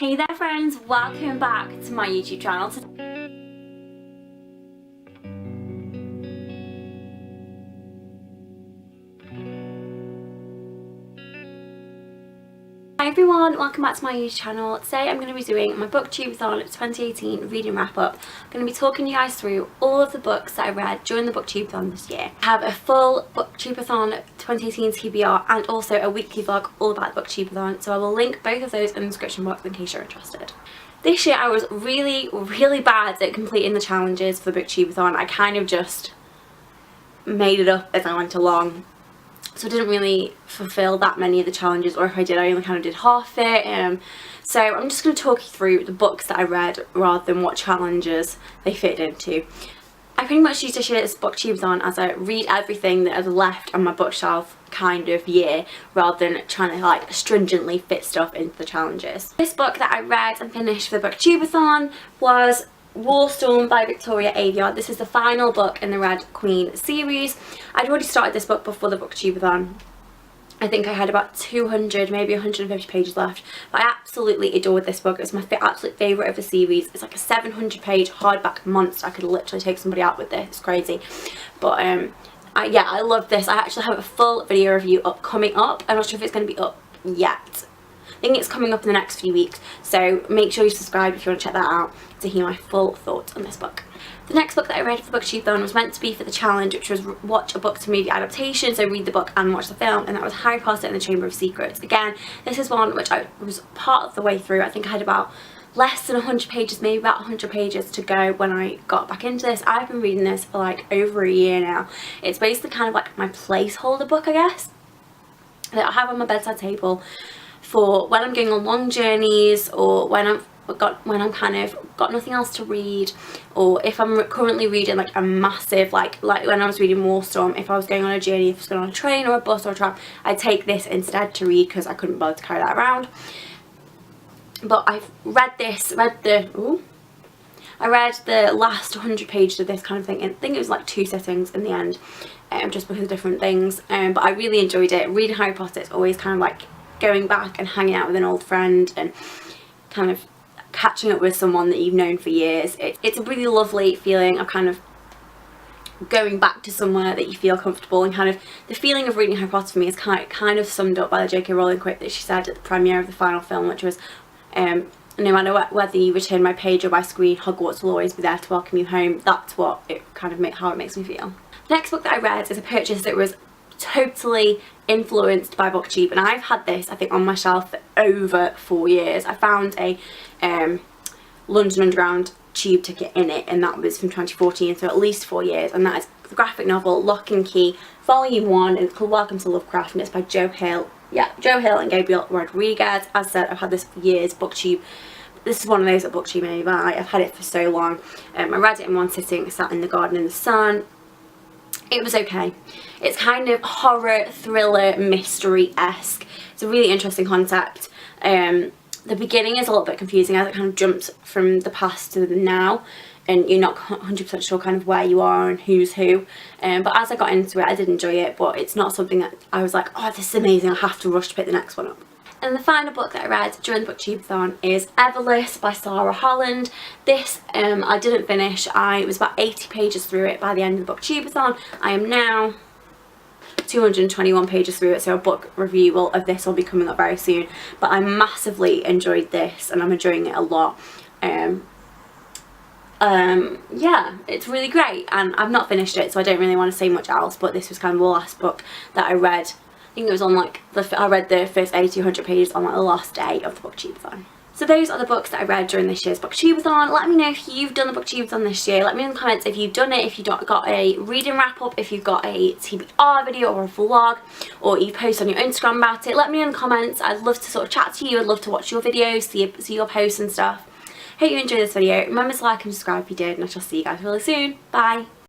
Hey there friends, welcome back to my YouTube channel. Hi everyone, welcome back to my YouTube channel. Today I'm going to be doing my BooktubeAthon 2018 reading wrap up. I'm going to be talking you guys through all of the books that I read during the BooktubeAthon this year. I have a full BooktubeAthon 2018 TBR and also a weekly vlog all about the BooktubeAthon, so I will link both of those in the description box in case you're interested. This year I was really bad at completing the challenges for the BooktubeAthon. I kind of just made it up as I went along. So I didn't really fulfill that many of the challenges, or if I did, I only kind of did half it. So I'm just going to talk you through the books that I read rather than what challenges they fit into. I pretty much used this year's BooktubeAthon as a read everything that is left on my bookshelf kind of year, rather than trying to like stringently fit stuff into the challenges. This book that I read and finished for the BooktubeAthon was Warstorm by Victoria Aveyard. This is the final book in the Red Queen series. I'd already started this book before the BooktubeAthon. I think I had about 200, maybe 150 pages left. But I absolutely adored this book. It's my absolute favourite of the series. It's like a 700 page hardback monster. I could literally take somebody out with this. It's crazy. But yeah, I love this. I actually have a full video review coming up. I'm not sure if it's going to be up yet. I think it's coming up in the next few weeks, so make sure you subscribe if you want to check that out to hear my full thoughts on this book. The next book that I read for BooktubeAthon was meant to be for the challenge, which was watch a book to movie adaptation, so read the book and watch the film, and that was Harry Potter and the Chamber of Secrets. Again, this is one which I was part of the way through. I think I had about less than 100 pages, maybe about 100 pages to go when I got back into this. I've been reading this for like over a year now. It's basically kind of like my placeholder book, I guess, that I have on my bedside table for when I'm going on long journeys, or when I'm kind of got nothing else to read, or if I'm currently reading like a massive, like when I was reading Warstorm, if I was going on a journey, if I was going on a train or a bus or a tram, I'd take this instead to read because I couldn't bother to carry that around. But I've read I read the last 100 pages of this kind of thing, and I think it was like 2 sittings in the end, just because of different things. But I really enjoyed it. Reading Harry Potter is always kind of like going back and hanging out with an old friend and kind of catching up with someone that you've known for years. It's a really lovely feeling of kind of going back to somewhere that you feel comfortable, and kind of the feeling of reading Harry Potter for me is kind of summed up by the J.K. Rowling quote that she said at the premiere of the final film, which was no matter whether you return by page or by screen, Hogwarts will always be there to welcome you home. That's what it kind of how it makes me feel. The next book that I read is a purchase that was totally influenced by BookTube, and I've had this I think on my shelf for over 4 years. I found a London Underground tube ticket in it, and that was from 2014, so at least 4 years, and that is the graphic novel Lock and Key Volume 1, and it's called Welcome to Lovecraft, and it's by Joe Hill. Yeah, Joe Hill and Gabriel Rodriguez. As I said, I've had this for years. BookTube, this is one of those that BookTube made me buy. I've had it for so long. I read it in one sitting, sat in the garden in the sun. It was okay. It's kind of horror, thriller, mystery-esque. It's a really interesting concept. The beginning is a little bit confusing as it kind of jumps from the past to the now, and you're not 100% sure kind of where you are and who's who. But as I got into it, I did enjoy it, but it's not something that I was like, oh, this is amazing, I have to rush to pick the next one up. And the final book that I read during the BooktubeAthon is Everless by Sarah Holland. This I didn't finish. I was about 80 pages through it by the end of the BooktubeAthon. I am now 221 pages through it, so a book review of this will be coming up very soon. But I massively enjoyed this, and I'm enjoying it a lot. Yeah, it's really great, and I've not finished it, so I don't really want to say much else, but this was kind of the last book that I read. I think it was on like, I read the first 80-100 pages on like the last day of the BooktubeAthon. So those are the books that I read during this year's BooktubeAthon. Let me know if you've done the BooktubeAthon this year. Let me know in the comments if you've done it, if you've got a reading wrap up, if you've got a TBR video or a vlog, or you've posted on your Instagram about it. Let me know in the comments. I'd love to sort of chat to you. I'd love to watch your videos, see your posts and stuff. Hope you enjoyed this video. Remember to like and subscribe if you did, and I shall see you guys really soon. Bye!